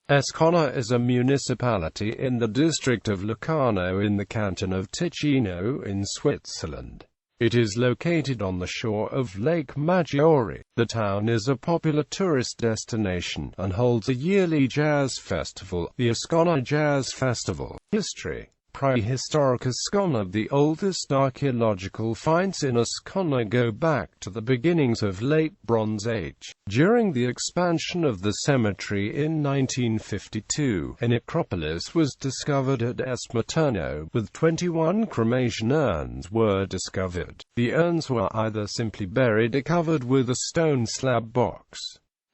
Ascona is a municipality in the district of Locarno in the canton of Ticino in Switzerland. It is located on the shore of Lake Maggiore. The town is a popular tourist destination and holds a yearly jazz festival, the Ascona Jazz Festival. History. Prehistoric Ascona. The oldest archaeological finds in Ascona go back to the beginnings of Late Bronze Age. During the expansion of the cemetery in 1952, a necropolis was discovered at Locarno, with 21 cremation urns were discovered. The urns were either simply buried or covered with a stone slab box.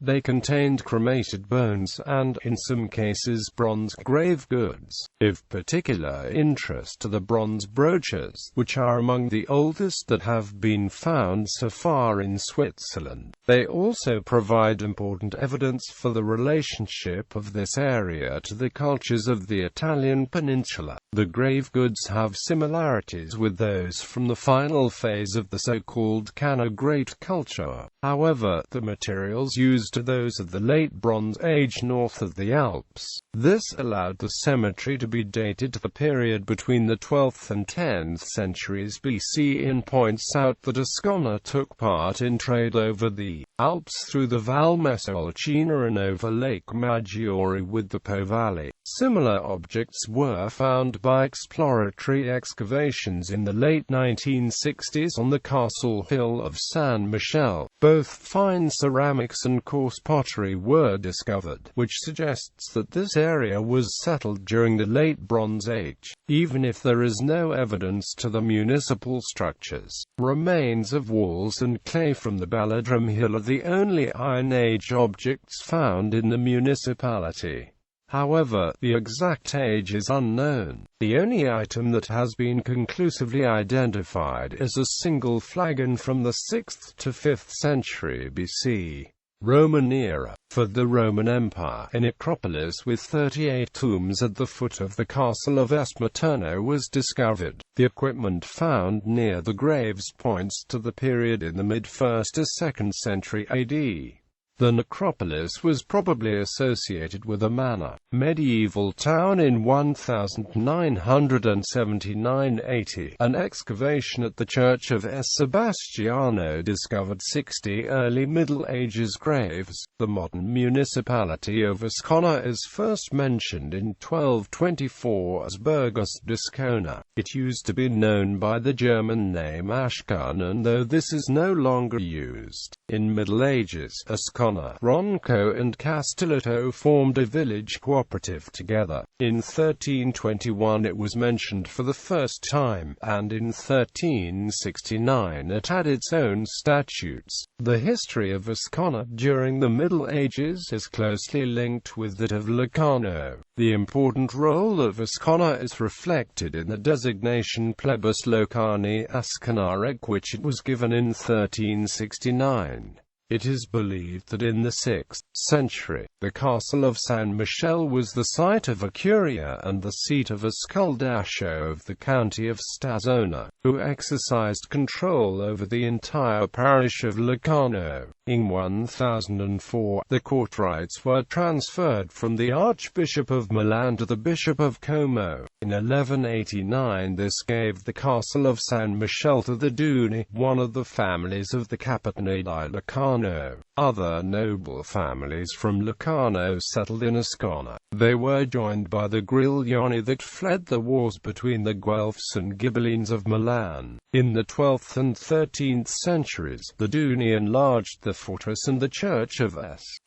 They contained cremated bones and, in some cases, bronze grave goods. Of particular interest are the bronze brooches, which are among the oldest that have been found so far in Switzerland. They also provide important evidence for the relationship of this area to the cultures of the Italian peninsula. The grave goods have similarities with those from the final phase of the so-called Canton Great culture. However, the materials used are those of the Late Bronze Age north of the Alps. This allowed the cemetery to be dated to the period between the 12th and 10th centuries BC and points out that Ascona took part in trade over the Alps through the Val Ticino and over Lake Maggiore with the Po Valley. Similar objects were found by exploratory excavations in the late 1960s on the castle hill of San Michele. Both fine ceramics and coarse pottery were discovered, which suggests that this area was settled during the Late Bronze Age. Even if there is no evidence to the municipal structures, remains of walls and clay from the Belladrum Hill are the only Iron Age objects found in the municipality. However, the exact age is unknown. The only item that has been conclusively identified is a single flagon from the 6th to 5th century BC. Roman era. For the Roman Empire, a necropolis with 38 tombs at the foot of the castle of Locarno was discovered. The equipment found near the graves points to the period in the mid-1st to 2nd century AD. The necropolis was probably associated with a manor, medieval town in 1979–80. An excavation at the church of Sebastiano discovered 60 early Middle Ages graves. The modern municipality of Ascona is first mentioned in 1224 as Burgos d'Ascona. It used to be known by the German name Ascona, though this is no longer used. In Middle Ages, Ascona, Ronco and Castelletto formed a village cooperative together. In 1321 it was mentioned for the first time, and in 1369 it had its own statutes. The history of Ascona during the Middle Ages is closely linked with that of Locarno. The important role of Ascona is reflected in the designation Plebis Locarni Asconaric, which it was given in 1369. It is believed that in the 6th century, the castle of San Michele was the site of a curia and the seat of a sculdascio of the county of Ascona, who exercised control over the entire parish of Locarno. In 1004, the court rights were transferred from the Archbishop of Milan to the Bishop of Como. In 1189 this gave the castle of San Michele to the Duni, one of the families of the Capitani di Locarno. Other noble families from Locarno settled in Ascona. They were joined by the Griglioni that fled the wars between the Guelphs and Ghibellines of Milan. In the 12th and 13th centuries, the Duni enlarged the fortress and the church of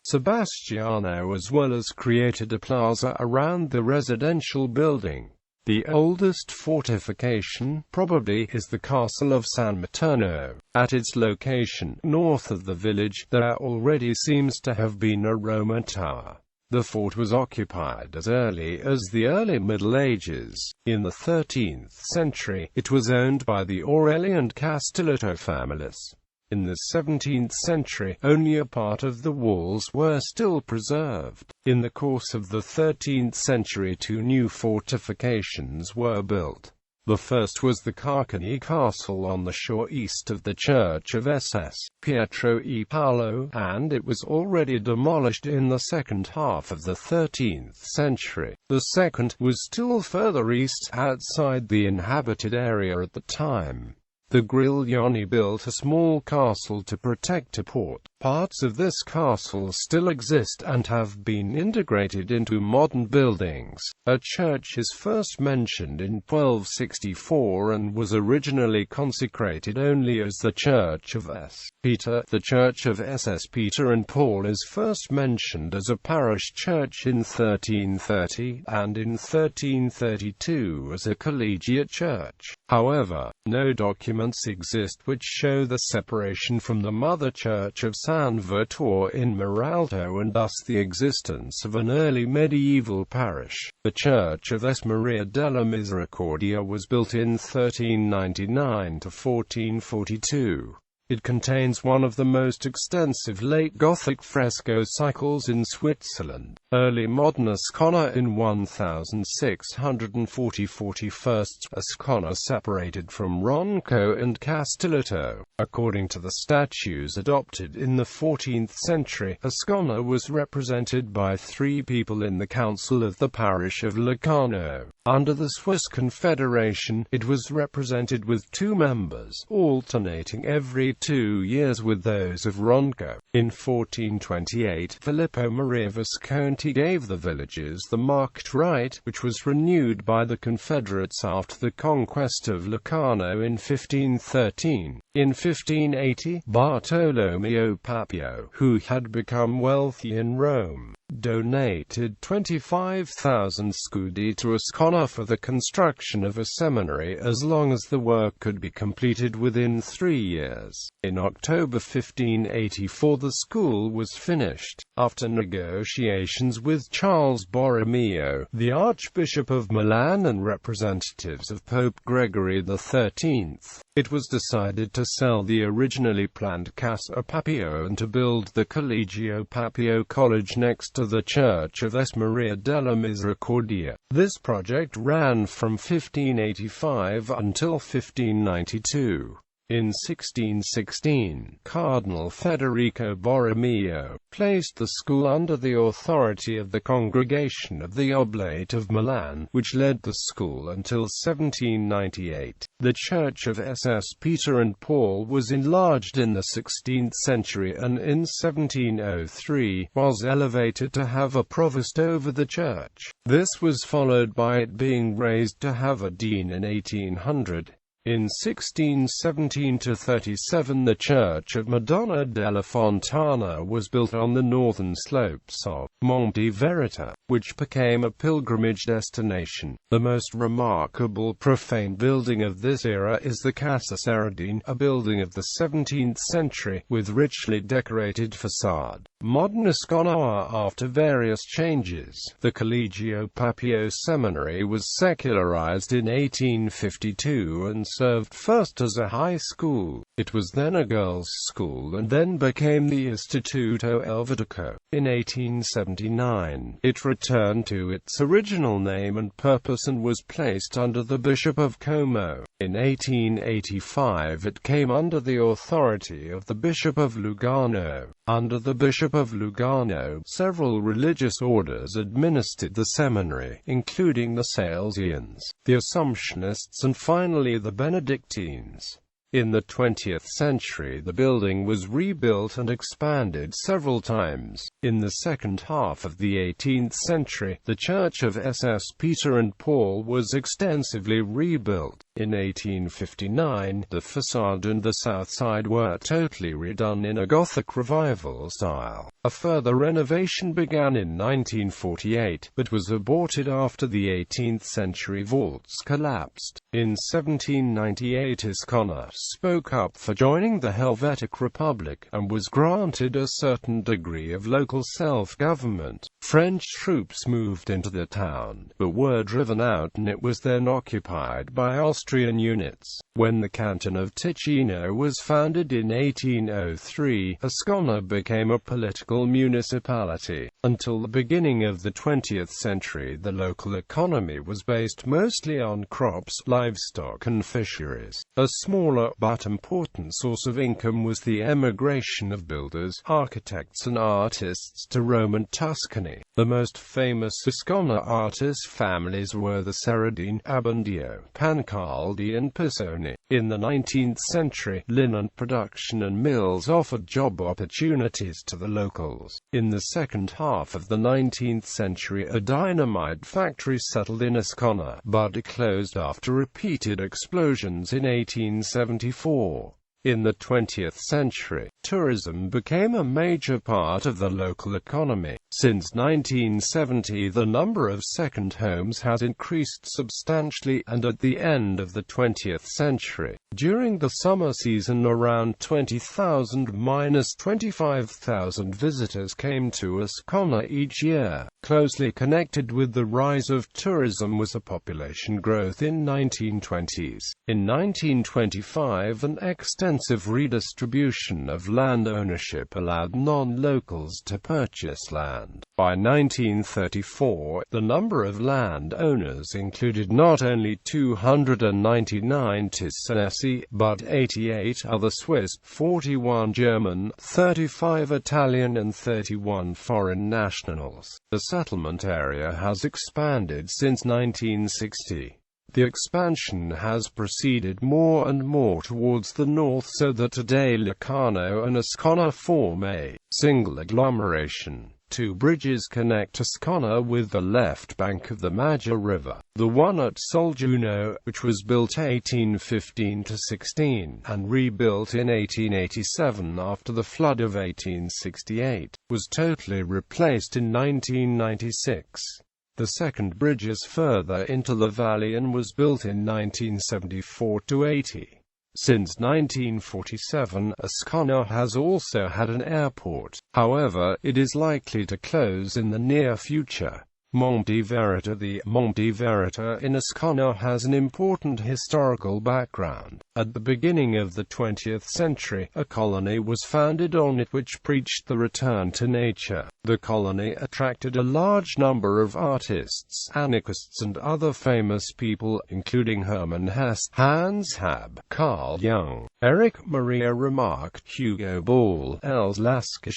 Sebastiano, as well as created a plaza around the residential building. The oldest fortification, probably, is the castle of San Materno. At its location, north of the village, there already seems to have been a Roman tower. The fort was occupied as early as the early Middle Ages. In the 13th century, it was owned by the Aureli and Castelletto families. In the 17th century, only a part of the walls were still preserved. In the course of the 13th century, 2 new fortifications were built. The first was the Carcani Castle on the shore east of the Church of SS Pietro e Paolo, and it was already demolished in the second half of the 13th century. The second was still further east, outside the inhabited area at the time. The Griglioni built a small castle to protect a port. Parts of this castle still exist and have been integrated into modern buildings. A church is first mentioned in 1264 and was originally consecrated only as the Church of S. Peter. The Church of SS Peter and Paul is first mentioned as a parish church in 1330, and in 1332 as a collegiate church. However, no documents exist which show the separation from the mother church of San Vittore in Maralto, and thus the existence of an early medieval parish. The Church of S. Maria della Misericordia was built in 1399 to 1442. It contains one of the most extensive late Gothic fresco cycles in Switzerland. Early modern Ascona in 1640-41 Ascona separated from Ronco and Castelletto. According to the statues adopted in the 14th century, Ascona was represented by 3 people in the council of the parish of Locarno. Under the Swiss Confederation, it was represented with 2 members, alternating every 2 years with those of Ronco. In 1428, Filippo Maria Visconti gave the villages the marked right, which was renewed by the Confederates after the conquest of Locarno in 1513. In 1580, Bartolomeo Papio, who had become wealthy in Rome, donated 25,000 scudi to Ascona for the construction of a seminary as long as the work could be completed within 3 years. In October 1584 the school was finished. After negotiations with Charles Borromeo, the Archbishop of Milan, and representatives of Pope Gregory XIII, it was decided to sell the originally planned Casa Papio and to build the Collegio Papio College next to the Church of S. Maria della Misericordia. This project ran from 1585 until 1592. In 1616, Cardinal Federico Borromeo placed the school under the authority of the Congregation of the Oblate of Milan, which led the school until 1798. The Church of SS Peter and Paul was enlarged in the 16th century and in 1703 was elevated to have a provost over the church. This was followed by it being raised to have a dean in 1800. In 1617-37 the Church of Madonna della Fontana was built on the northern slopes of Monte Verita, which became a pilgrimage destination. The most remarkable profane building of this era is the Casa Saradine, a building of the 17th century, with richly decorated facade. Modern Ascona. After various changes, the Collegio Papio Seminary was secularized in 1852 and served first as a high school. It was then a girls' school and then became the Istituto Elvedico. In 1879, it returned to its original name and purpose and was placed under the Bishop of Como. In 1885 it came under the authority of the Bishop of Lugano. Under the Bishop of Lugano, several religious orders administered the seminary, including the Salesians, the Assumptionists and finally the Benedictines. In the 20th century the building was rebuilt and expanded several times. In the second half of the 18th century, the Church of SS Peter and Paul was extensively rebuilt. In 1859, the facade and the south side were totally redone in a Gothic revival style. A further renovation began in 1948, but was aborted after the 18th century vaults collapsed. In 1798 Ascona spoke up for joining the Helvetic Republic, and was granted a certain degree of local self-government. French troops moved into the town, but were driven out and it was then occupied by Austrian units. When the canton of Ticino was founded in 1803, Ascona became a political municipality. Until the beginning of the 20th century, the local economy was based mostly on crops, livestock and fisheries. A smaller but important source of income was the emigration of builders, architects and artists to Rome and Tuscany. The most famous Ascona artist families were the Seradine, Abbondio, Pancaldi and Pisoni. In the 19th century, linen production and mills offered job opportunities to the locals. In the second half of the 19th century, a dynamite factory settled in Ascona, but it closed after repeated explosions in 1874. In the 20th century, tourism became a major part of the local economy. Since 1970, the number of second homes has increased substantially, and at the end of the 20th century, during the summer season, around 20,000–25,000 visitors came to Ascona each year. Closely connected with the rise of tourism was a population growth in 1920s. In 1925, an extensive redistribution of land ownership allowed non-locals to purchase land. By 1934, the number of land owners included not only 299 Ticinesi, but 88 other Swiss, 41 German, 35 Italian and 31 foreign nationals. The settlement area has expanded since 1960. The expansion has proceeded more and more towards the north, so that today Locarno and Ascona form a single agglomeration. Two bridges connect Ascona with the left bank of the Maggiore River. The one at Solgiuno, which was built 1815–16, and rebuilt in 1887 after the flood of 1868, was totally replaced in 1996. The second bridge is further into the valley and was built in 1974–80. Since 1947, Ascona has also had an airport. However, it is likely to close in the near future. The Monte Verita in Ascona has an important historical background. At the beginning of the 20th century, a colony was founded on it which preached the return to nature. The colony attracted a large number of artists, anarchists and other famous people, including Hermann Hesse, Hans Hab, Carl Jung, Erich Maria Remarque, Hugo Ball, Els Lasker,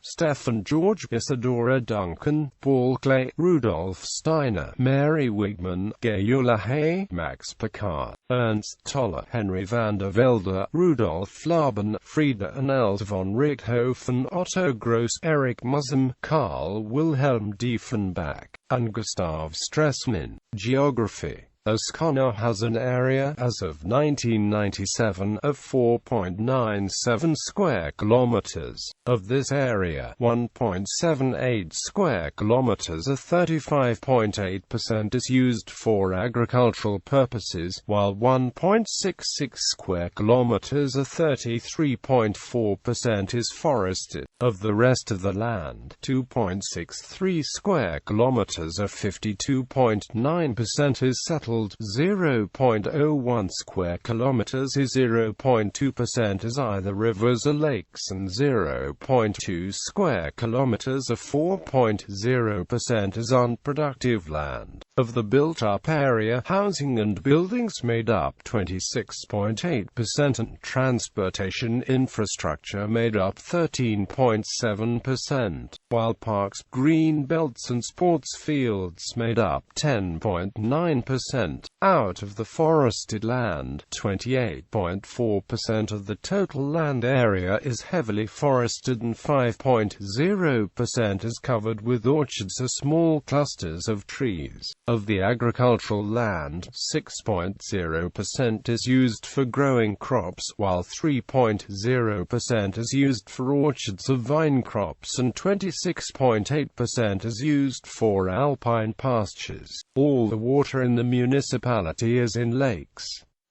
Stefan George, Isadora Duncan, Paul Klee, Rudolf Steiner, Mary Wigman, Gayula Hay, Max Picard, Ernst Toller, Henry van der Velde, Rudolf Laban, Frieda and Els von Richthofen, Otto Gross, Erich Mussum, Karl Wilhelm Diefenbach, and Gustav Stresemann. Geography. Ascona has an area, as of 1997, of 4.97 square kilometers. Of this area, 1.78 square kilometers or 35.8% is used for agricultural purposes, while 1.66 square kilometers or 33.4% is forested. Of the rest of the land, 2.63 square kilometers or 52.9% is settled. 0.01 square kilometers is 0.2% is either rivers or lakes, and 0.2 square kilometers or 4.0% is unproductive land. Of the built-up area, housing and buildings made up 26.8% and transportation infrastructure made up 13.7%, while parks, green belts and sports fields made up 10.9%. Out of the forested land, 28.4% of the total land area is heavily forested and 5.0% is covered with orchards or small clusters of trees. Of the agricultural land, 6.0% is used for growing crops, while 3.0% is used for orchards of vine crops and 26.8% is used for alpine pastures. All the water in the municipality is in lakes.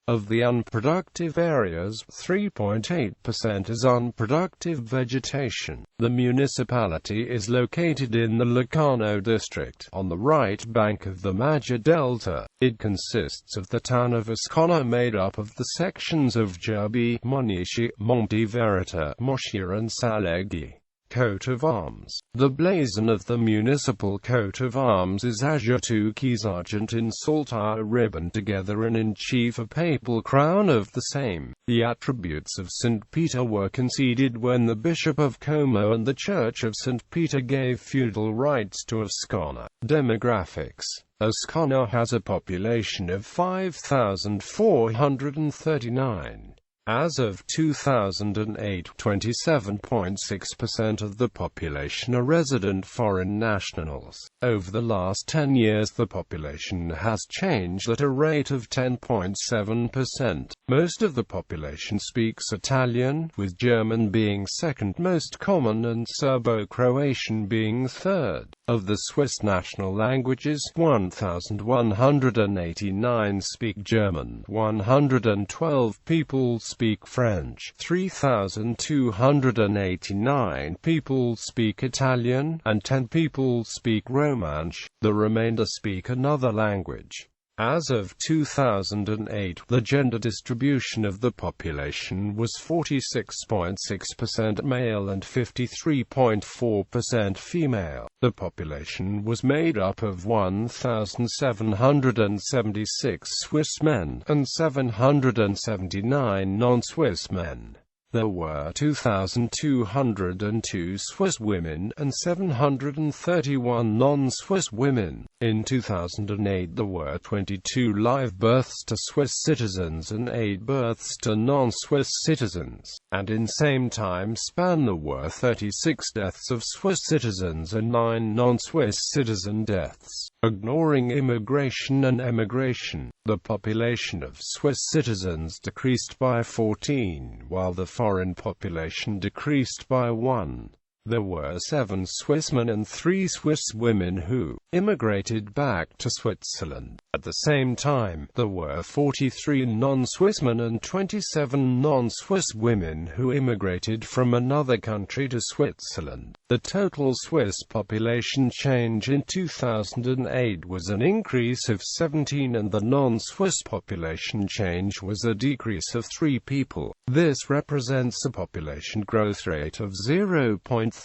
Of the unproductive areas, 3.8% is unproductive vegetation. The municipality is located in the Locarno district, on the right bank of the Maggiore Delta. It consists of the town of Ascona, made up of the sections of Gerbi, Monici, Monte Verita, Moscia and Saleggi. Coat of arms. The blazon of the municipal coat of arms is azure, 2 keys argent in saltire ribbon together, and in chief a papal crown of the same. The attributes of St. Peter were conceded when the Bishop of Como and the Church of St. Peter gave feudal rights to Ascona. Demographics. Ascona has a population of 5,439. As of 2008, 27.6% of the population are resident foreign nationals. Over the last 10 years the population has changed at a rate of 10.7%. Most of the population speaks Italian, with German being second most common and Serbo-Croatian being third. Of the Swiss national languages, 1,189 speak German, 112 people speak French, 3,289 people speak Italian, and 10 people speak Romansh. The remainder speak another language. As of 2008, the gender distribution of the population was 46.6% male and 53.4% female. The population was made up of 1,776 Swiss men, and 779 non-Swiss men. There were 2,202 Swiss women, and 731 non-Swiss women. In 2008 there were 22 live births to Swiss citizens and 8 births to non-Swiss citizens, and in same time span there were 36 deaths of Swiss citizens and 9 non-Swiss citizen deaths. Ignoring immigration and emigration, the population of Swiss citizens decreased by 14, while the foreign population decreased by 1. There were 7 Swiss men and 3 Swiss women who immigrated back to Switzerland. At the same time, there were 43 non-Swiss men and 27 non-Swiss women who immigrated from another country to Switzerland. The total Swiss population change in 2008 was an increase of 17, and the non-Swiss population change was a decrease of 3 people. This represents a population growth rate of 0.3%.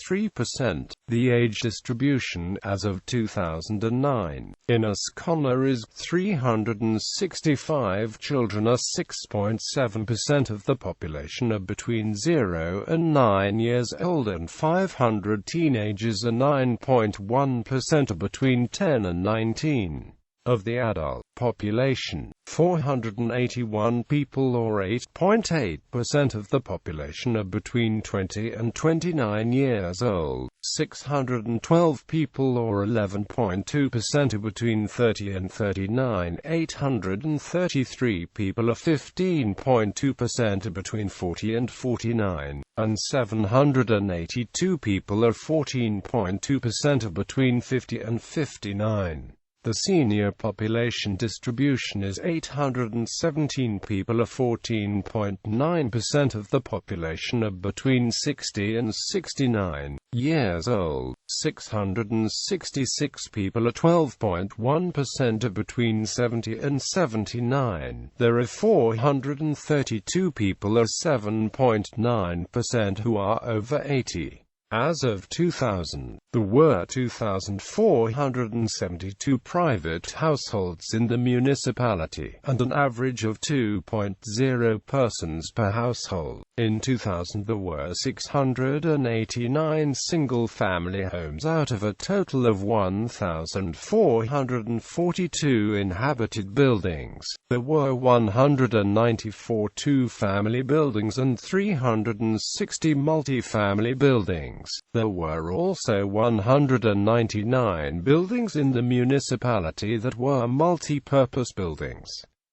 The age distribution as of 2009 in Ascona is 365 children are 6.7% of the population are between 0 and 9 years old, and 500 teenagers are 9.1% are between 10 and 19. Of the adult population, 481 people or 8.8% of the population are between 20 and 29 years old. 612 people or 11.2% are between 30 and 39. 833 people or 15.2% are between 40 and 49. And 782 people or 14.2% are between 50 and 59. The senior population distribution is 817 people or 14.9% of the population are between 60 and 69 years old. 666 people or 12.1% are between 70 and 79. There are 432 people or 7.9% who are over 80. As of 2000, there were 2,472 private households in the municipality, and an average of 2.0 persons per household. In 2000 there were 689 single-family homes out of a total of 1,442 inhabited buildings. There were 194 two-family buildings and 360 multi-family buildings. There were also 199 buildings in the municipality that were multi-purpose buildings.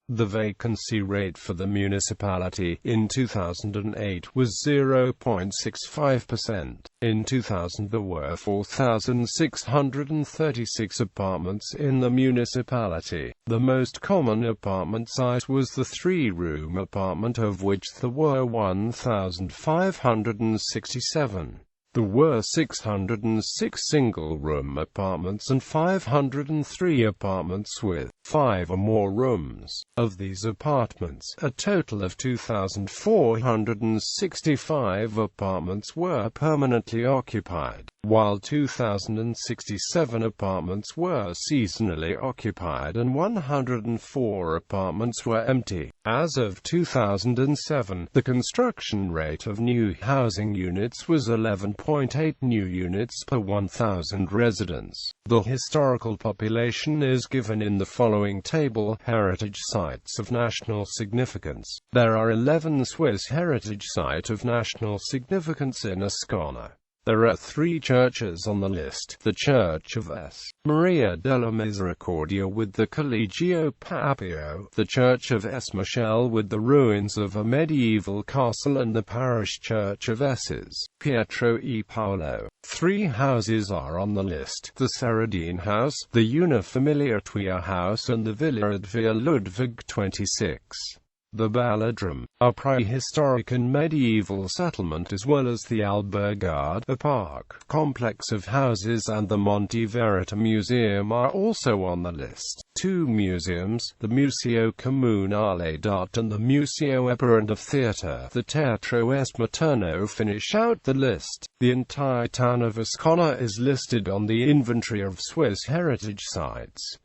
The vacancy rate for the municipality in 2008 was 0.65%. In 2000 there were 4,636 apartments in the municipality. The most common apartment size was the 3-room apartment, of which there were 1,567. There were 606 single-room apartments and 503 apartments with 5 or more rooms. Of these apartments, a total of 2,465 apartments were permanently occupied, while 2,067 apartments were seasonally occupied and 104 apartments were empty. As of 2007, the construction rate of new housing units was 11.8 new units per 1,000 residents. The historical population is given in the following table: heritage sites of national significance. There are 11 Swiss heritage sites of national significance in Ascona. There are 3 churches on the list: the Church of S. Maria della Misericordia with the Collegio Papio, the Church of S. Michele with the ruins of a medieval castle, and the parish church of S's. Pietro e Paolo. 3 houses are on the list: the Seradine House, the Unifamiliare House, and the Villa at Via Ludwig 26. The Balladrum, a prehistoric and medieval settlement, as well as the Albergade, a park complex of houses, and the Monte Verita Museum are also on the list. 2 museums, the Museo Comunale d'Arte and the Museo Operando Theatre, the Teatro S. Materno, finish out the list. The entire town of Ascona is listed on the inventory of Swiss heritage sites.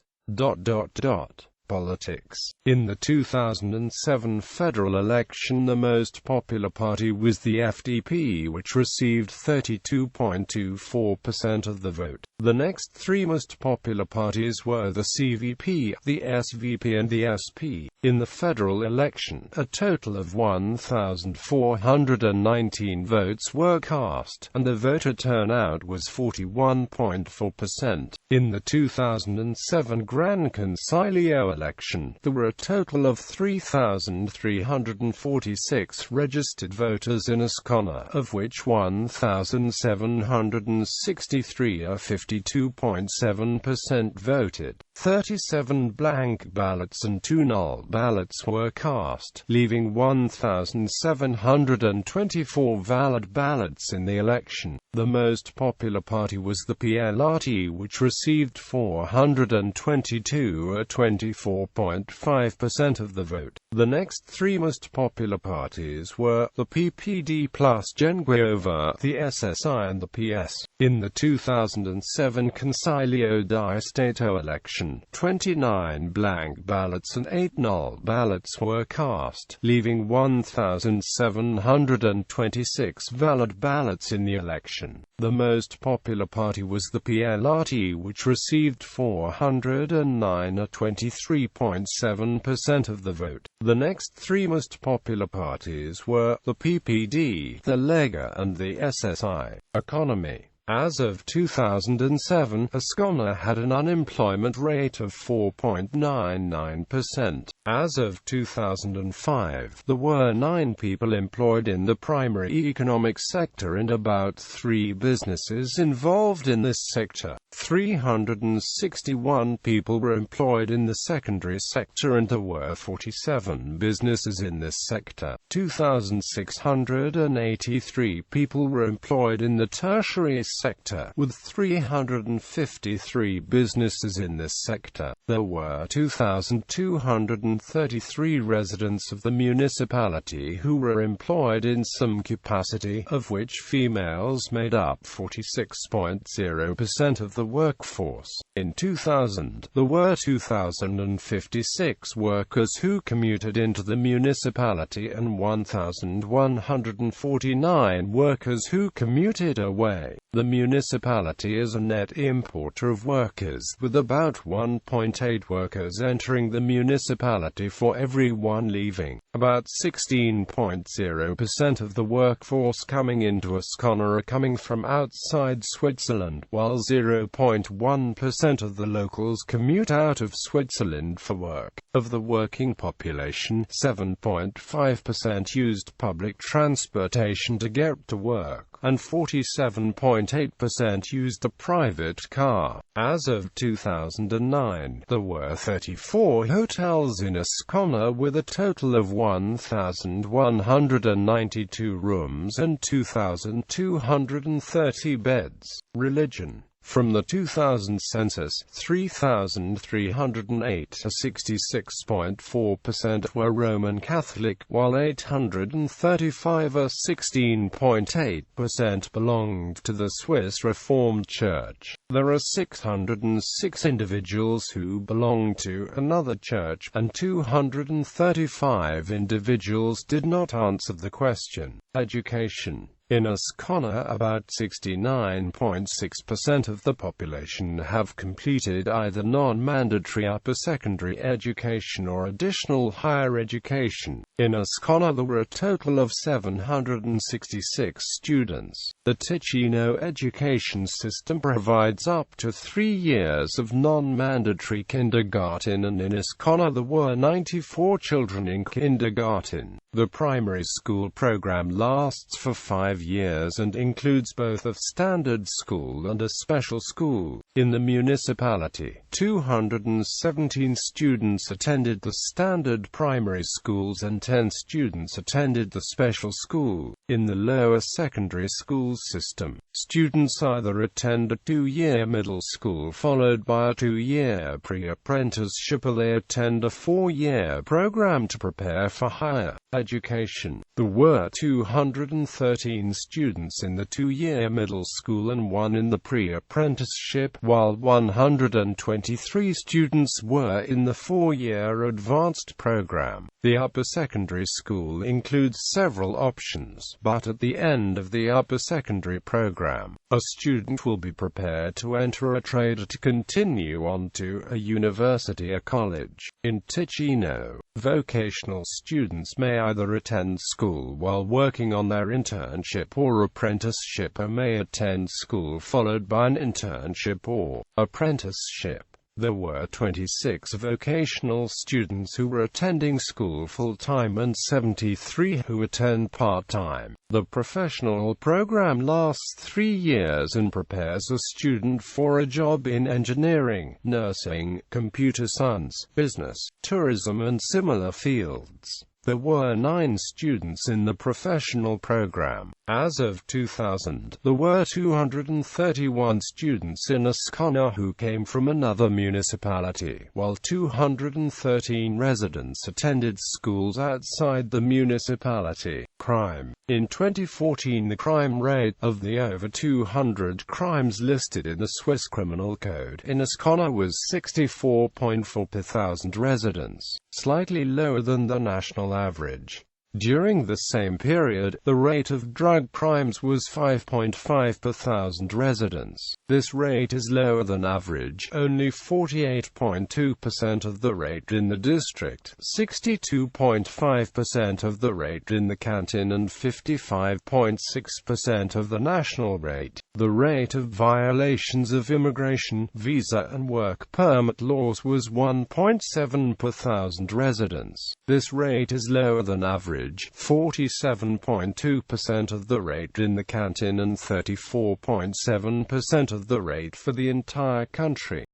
Politics. In the 2007 federal election, the most popular party was the FDP, which received 32.24% of the vote. The next 3 most popular parties were the CVP, the SVP and the SP. In the federal election, a total of 1,419 votes were cast, and the voter turnout was 41.4%. In the 2007 Gran Consiglio election, there were a total of 3,346 registered voters in Ascona, of which 1,763 or 52.7% voted. 37 blank ballots and 2 null ballots were cast, leaving 1,724 valid ballots in the election. The most popular party was the PLRT, which received 422 or 24.5% of the vote. The next 3 most popular parties were the PPD plus Genguiova, the SSI and the PS. In the 2007 Consiglio Stato election, 29 blank ballots and 8 null ballots were cast, leaving 1,726 valid ballots in the election. The most popular party was the PLRT, which received 409 or 23.7% of the vote. The next 3 most popular parties were the PPD, the Lega and the SSI. Economy. As of 2007, Ascona had an unemployment rate of 4.99%. As of 2005, there were 9 people employed in the primary economic sector and about 3 businesses involved in this sector. 361 people were employed in the secondary sector and there were 47 businesses in this sector. 2,683 people were employed in the tertiary sector, with 353 businesses in this sector. There were 2,233 residents of the municipality who were employed in some capacity, of which females made up 46.0% of the workforce. In 2000, there were 2,056 workers who commuted into the municipality and 1,149 workers who commuted away. The municipality is a net importer of workers, with about 1.8 workers entering the municipality for every 1 leaving. About 16.0% of the workforce coming into Ascona are coming from outside Switzerland, while 0.1% of the locals commute out of Switzerland for work. Of the working population, 7.5% used public transportation to get to work, and 47.8% 18.8% used a private car. As of 2009, there were 34 hotels in Ascona with a total of 1,192 rooms and 2,230 beds. Religion. From the 2000 census, 3,308, or 66.4%, were Roman Catholic, while 835, or 16.8%, belonged to the Swiss Reformed Church. There are 606 individuals who belong to another church, and 235 individuals did not answer the question. Education. In Ascona, about 69.6% of the population have completed either non-mandatory upper secondary education or additional higher education. In Ascona there were a total of 766 students. The Ticino education system provides up to 3 years of non-mandatory kindergarten, and in Ascona there were 94 children in kindergarten. The primary school program lasts for 5 years and includes both a standard school and a special school. In the municipality, 217 students attended the standard primary schools and 10 students attended the special school. In the lower secondary school system, students either attend a 2-year middle school followed by a 2-year pre-apprenticeship, or they attend a 4-year program to prepare for higher education. There were 213 students in the 2-year middle school and 1 in the pre-apprenticeship, while 123 students were in the 4-year advanced program. The upper secondary school includes several options, but at the end of the upper secondary program, a student will be prepared to enter a trade or to continue on to a university or college. In Ticino, vocational students may either attend school while working on their internship or apprenticeship, or may attend school followed by an internship or apprenticeship. There were 26 vocational students who were attending school full-time and 73 who attend part-time. The professional program lasts 3 years and prepares a student for a job in engineering, nursing, computer science, business, tourism and similar fields. There were 9 students in the professional program. As of 2000, there were 231 students in Ascona who came from another municipality, while 213 residents attended schools outside the municipality. Crime. In 2014, the crime rate of the over 200 crimes listed in the Swiss Criminal Code in Ascona was 64.4 per thousand residents, slightly lower than the national average. During the same period, the rate of drug crimes was 5.5 per thousand residents. This rate is lower than average, only 48.2% of the rate in the district, 62.5% of the rate in the canton and 55.6% of the national rate. The rate of violations of immigration, visa and work permit laws was 1.7 per thousand residents. This rate is lower than average, 47.2% of the rate in the canton and 34.7% of the rate for the entire country.